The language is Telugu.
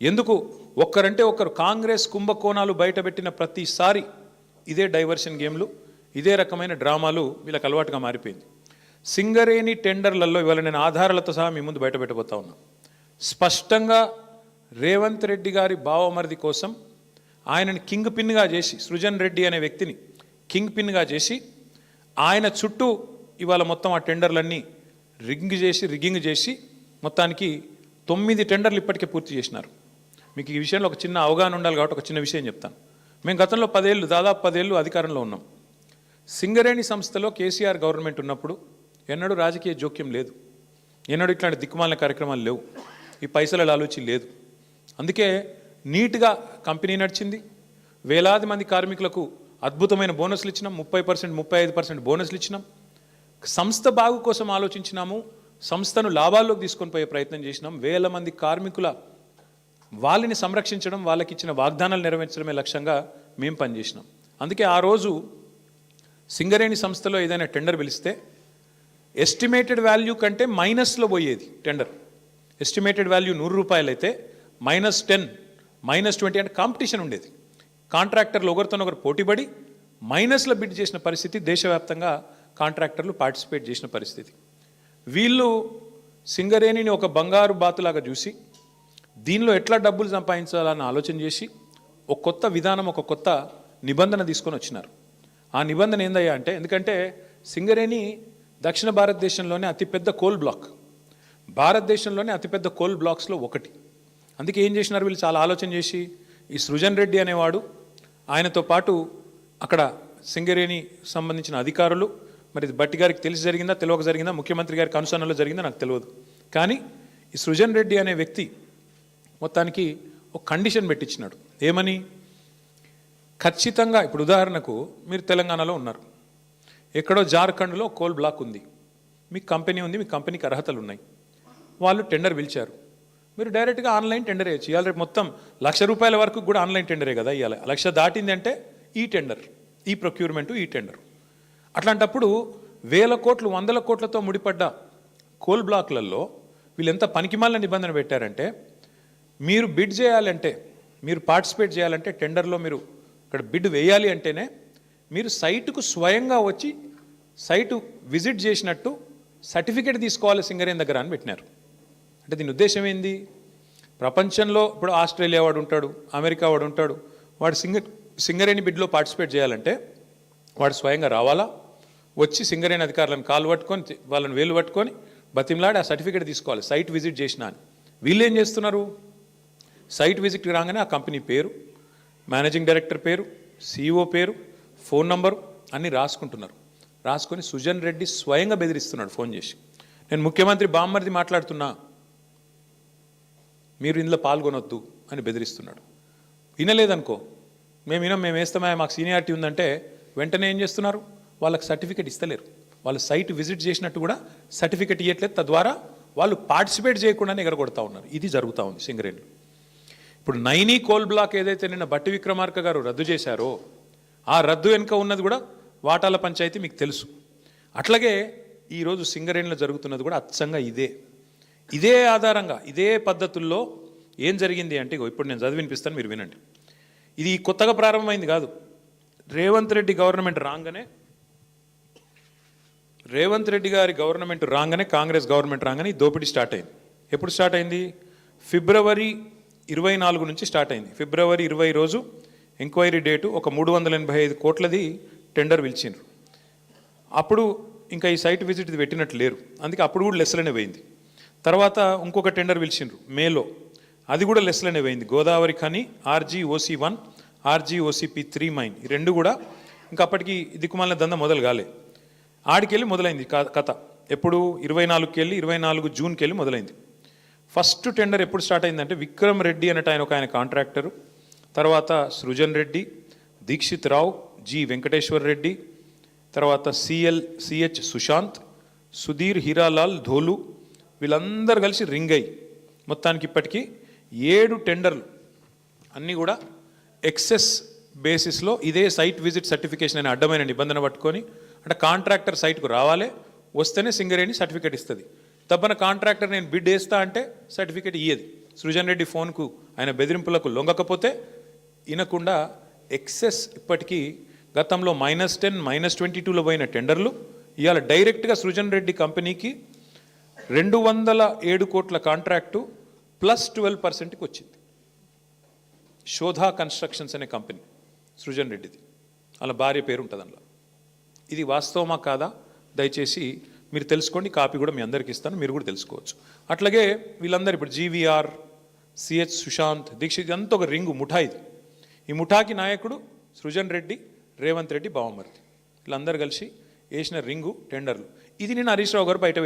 ఎందుకు ఒక్కరంటే ఒక్కరు కాంగ్రెస్ కుంభకోణాలు బయటపెట్టిన ప్రతిసారి ఇదే డైవర్షన్ గేమ్లు, ఇదే రకమైన డ్రామాలు వీళ్ళకి అలవాటుగా మారిపోయింది. సింగరేణి టెండర్లలో ఇవాళ నేను ఆధారాలతో సహా మీ ముందు బయటపెట్టబోతా ఉన్నా. స్పష్టంగా రేవంత్ రెడ్డి గారి బావమరిది కోసం ఆయనని కింగ్ పిన్గా చేసి, సృజన్ రెడ్డి అనే వ్యక్తిని కింగ్ పిన్గా చేసి ఆయన చుట్టూ ఇవాళ మొత్తం ఆ టెండర్లన్నీ రిగ్గింగ్ చేసి మొత్తానికి 9 టెండర్లు ఇప్పటికే పూర్తి చేసినారు. మీకు ఈ విషయంలో ఒక చిన్న అవగాహన ఉండాలి కాబట్టి ఒక చిన్న విషయం చెప్తాను. మేము గతంలో దాదాపు 10 ఏళ్ళు అధికారంలో ఉన్నాం. సింగరేణి సంస్థలో కేసీఆర్ గవర్నమెంట్ ఉన్నప్పుడు ఎన్నడూ రాజకీయ జోక్యం లేదు, ఎన్నడూ ఇట్లాంటి దిక్కుమాలిన కార్యక్రమాలు లేవు, ఈ పైసల ఆలోచన లేదు. అందుకే నీట్గా కంపెనీ నడిచింది. వేలాది మంది కార్మికులకు అద్భుతమైన బోనస్లు ఇచ్చినాం, 30%, 35% బోనస్లు ఇచ్చినాం. సంస్థ బాగు కోసం ఆలోచించినాము, సంస్థను లాభాల్లోకి తీసుకొని పోయే ప్రయత్నం చేసినాం. వేల మంది కార్మికుల వాళ్ళని సంరక్షించడం, వాళ్ళకి ఇచ్చిన వాగ్దానాలు నెరవేర్చడమే లక్ష్యంగా మేము పనిచేసినాం. అందుకే ఆ రోజు సింగరేణి సంస్థలో ఏదైనా టెండర్ పిలిస్తే ఎస్టిమేటెడ్ వాల్యూ కంటే మైనస్లో పోయేది టెండర్. ఎస్టిమేటెడ్ వాల్యూ 100 రూపాయలు అయితే -10, -20 అంటే కాంపిటీషన్ ఉండేది. కాంట్రాక్టర్లు ఒకరితోనొకరు పోటీపడి మైనస్లో బిడ్ చేసిన పరిస్థితి, దేశవ్యాప్తంగా కాంట్రాక్టర్లు పార్టిసిపేట్ చేసిన పరిస్థితి. వీళ్ళు సింగరేణిని ఒక బంగారు బాతులాగా చూసి దీనిలో ఎట్లా డబ్బులు సంపాదించాలని ఆలోచన చేసి ఒక కొత్త విధానం, ఒక కొత్త నిబంధన తీసుకొని వచ్చినారు. ఆ నిబంధన ఏందయ్యా అంటే, ఎందుకంటే సింగరేణి దక్షిణ భారతదేశంలోనే అతిపెద్ద కోల్ బ్లాక్, భారతదేశంలోనే అతిపెద్ద కోల్ బ్లాక్స్లో ఒకటి. అందుకే ఏం చేసినారు వీళ్ళు, చాలా ఆలోచన చేసి ఈ సృజన్ రెడ్డి అనేవాడు, ఆయనతో పాటు అక్కడ సింగరేణి సంబంధించిన అధికారులు, మరి బట్టి గారికి తెలిసి జరిగిందా తెలియక జరిగిందా, ముఖ్యమంత్రి గారికి అనుసరణలో జరిగిందా నాకు తెలియదు, కానీ ఈ సృజన్ రెడ్డి అనే వ్యక్తి మొత్తానికి ఒక కండిషన్ పెట్టించినాడు. ఏమని? ఖచ్చితంగా ఇప్పుడు ఉదాహరణకు మీరు తెలంగాణలో ఉన్నారు, ఎక్కడో జార్ఖండ్లో కోల్ బ్లాక్ ఉంది, మీకు కంపెనీ ఉంది, మీ కంపెనీకి అర్హతలు ఉన్నాయి, వాళ్ళు టెండర్ పిలిచారు, మీరు డైరెక్ట్గా ఆన్లైన్ టెండర్ వేయచ్చు. ఇవాళ రేపు మొత్తం ₹1,00,000 వరకు కూడా ఆన్లైన్ టెండరే కదా ఇవాళ. 1,00,000 దాటింది అంటే ఈ టెండర్, ఈ ప్రొక్యూర్మెంటు, ఈ టెండర్. అట్లాంటప్పుడు వేల కోట్లు, వందల కోట్లతో ముడిపడ్డ కోల్ బ్లాక్లలో వీళ్ళు ఎంత పనికిమాలిన నిబంధన పెట్టారంటే, మీరు బిడ్ చేయాలంటే, మీరు పార్టిసిపేట్ చేయాలంటే టెండర్లో మీరు ఇక్కడ బిడ్ వేయాలి అంటేనే మీరు సైటుకు స్వయంగా వచ్చి సైటు విజిట్ చేసినట్టు సర్టిఫికేట్ తీసుకోవాలి సింగరేణి దగ్గర అని పెట్టినారు. అంటే దీని ఉద్దేశం ఏంది? ప్రపంచంలో ఇప్పుడు ఆస్ట్రేలియా వాడు ఉంటాడు, అమెరికా వాడు ఉంటాడు, వాడు సింగరేణి బిడ్లో పార్టిసిపేట్ చేయాలంటే వాడు స్వయంగా రావాలా, వచ్చి సింగరేణి అధికారులను కాలు పట్టుకొని, వాళ్ళని వేలు పట్టుకొని బతిమలాడి ఆ సర్టిఫికేట్ తీసుకోవాలి, సైట్ విజిట్ చేసినా అని. వీళ్ళు ఏం చేస్తున్నారు? సైట్ విజిట్ రాగానే ఆ కంపెనీ పేరు, మేనేజింగ్ డైరెక్టర్ పేరు, CEO పేరు, ఫోన్ నంబరు అన్నీ రాసుకుంటున్నారు. రాసుకొని సుజన్ రెడ్డి స్వయంగా బెదిరిస్తున్నాడు ఫోన్ చేసి, నేను ముఖ్యమంత్రి బామ్మర్ది మాట్లాడుతున్నా, మీరు ఇందులో పాల్గొనొద్దు అని బెదిరిస్తున్నాడు. వినలేదనుకో, మేము వేస్తామా, మాకు సీనియారిటీ ఉందంటే వెంటనే ఏం చేస్తున్నారు, వాళ్ళకి సర్టిఫికేట్ ఇస్తలేరు, వాళ్ళు సైట్ విజిట్ చేసినట్టు కూడా సర్టిఫికేట్ ఇవ్వట్లేదు, తద్వారా వాళ్ళు పార్టిసిపేట్ చేయకుండానే ఎగరగొడతా ఉన్నారు. ఇది జరుగుతూ ఉంది సింగరేణిలో. ఇప్పుడు నైనీ కోల్ బ్లాక్ ఏదైతే నిన్న బట్టి విక్రమార్క గారు రద్దు చేశారో, ఆ రద్దు వెనుక ఉన్నది కూడా వాటాల పంచాయతీ మీకు తెలుసు. అట్లాగే ఈరోజు సింగరేణిలో జరుగుతున్నది కూడా అచ్చంగా ఇదే ఆధారంగా, ఇదే పద్ధతుల్లో ఏం జరిగింది అంటే, ఇప్పుడు నేను చదివి వినిపిస్తాను, మీరు వినండి. ఇది కొత్తగా ప్రారంభమైంది కాదు. రేవంత్ రెడ్డి గారి గవర్నమెంట్ రాగానే, కాంగ్రెస్ గవర్నమెంట్ రాగానే ఈ దోపిడీ స్టార్ట్ అయింది. ఎప్పుడు స్టార్ట్ అయింది? ఫిబ్రవరి 24 నుంచి స్టార్ట్ అయింది. ఫిబ్రవరి 20 రోజు ఎంక్వైరీ డేటు, ఒక 385 కోట్లది టెండర్ పిలిచిండ్రు. అప్పుడు ఇంకా ఈ సైట్ విజిట్ ఇది పెట్టినట్టు లేరు, అందుకే అప్పుడు కూడా లెస్లనే పోయింది. తర్వాత ఇంకొక టెండర్ పిలిచిండ్రు మేలో, అది కూడా లెస్లనే పోయింది. Godavari Khani RGOC1, RGOCP3 mine, ఈ రెండు కూడా ఇంకా అప్పటికి దిక్కుమాలిన దంద మొదలు కాలే. ఆడికెళ్ళి మొదలైంది కథ. ఎప్పుడు? 24కి వెళ్ళి 24 జూన్కి వెళ్ళి మొదలైంది. ఫస్ట్ టెండర్ ఎప్పుడు స్టార్ట్ అయిందంటే, విక్రమ్ రెడ్డి అన్నట్టు ఆయన కాంట్రాక్టరు, తర్వాత సృజన్ రెడ్డి, దీక్షిత్ రావు, G వెంకటేశ్వర్ రెడ్డి, తర్వాత CH సుశాంత్, సుధీర్ హీరాలాల్ ధోలు, వీళ్ళందరూ కలిసి రింగ్ అయ్యి మొత్తానికి ఇప్పటికీ 7 టెండర్లు అన్నీ కూడా ఎక్సెస్ బేసిస్లో ఇదే సైట్ విజిట్ సర్టిఫికేషన్ అనే అడ్డమైన నిబంధన పట్టుకొని, అంటే కాంట్రాక్టర్ సైట్కు రావాలి, వస్తేనే సింగరేణి సర్టిఫికేట్ ఇస్తుంది. తప్పన కాంట్రాక్టర్ నేను బిడ్ వేస్తా అంటే సర్టిఫికేట్ ఇయ్యదు. సృజన్ రెడ్డి ఫోన్కు ఆయన బెదిరింపులకు లొంగకపోతే వినకుండా ఎక్సెస్ ఇప్పటికీ గతంలో -10 -22లో పోయిన టెండర్లు ఇవాళ డైరెక్ట్గా సృజన్ రెడ్డి కంపెనీకి 207 కోట్ల కాంట్రాక్టు +12%కి వచ్చింది. శోధా కన్స్ట్రక్షన్స్ అనే కంపెనీ సృజన్ రెడ్డిది, అలా భార్య పేరు ఉంటుంది అందులో. ఇది వాస్తవమా కాదా దయచేసి మీరు తెలుసుకోండి, కాపీ కూడా మీ అందరికీ ఇస్తాను, మీరు కూడా తెలుసుకోవచ్చు. అట్లాగే వీళ్ళందరూ ఇప్పుడు జీవీఆర్, సిహెచ్ సుశాంత్, దీక్షిత్, ఇదంతా ఒక రింగు ముఠా ఇది. ఈ ముఠాకి నాయకుడు సృజన్ రెడ్డి, రేవంత్ రెడ్డి బావమరిది, వీళ్ళందరూ కలిసి వేసిన రింగు టెండర్లు. ఇది నేను హరీష్ రావు గారు బయట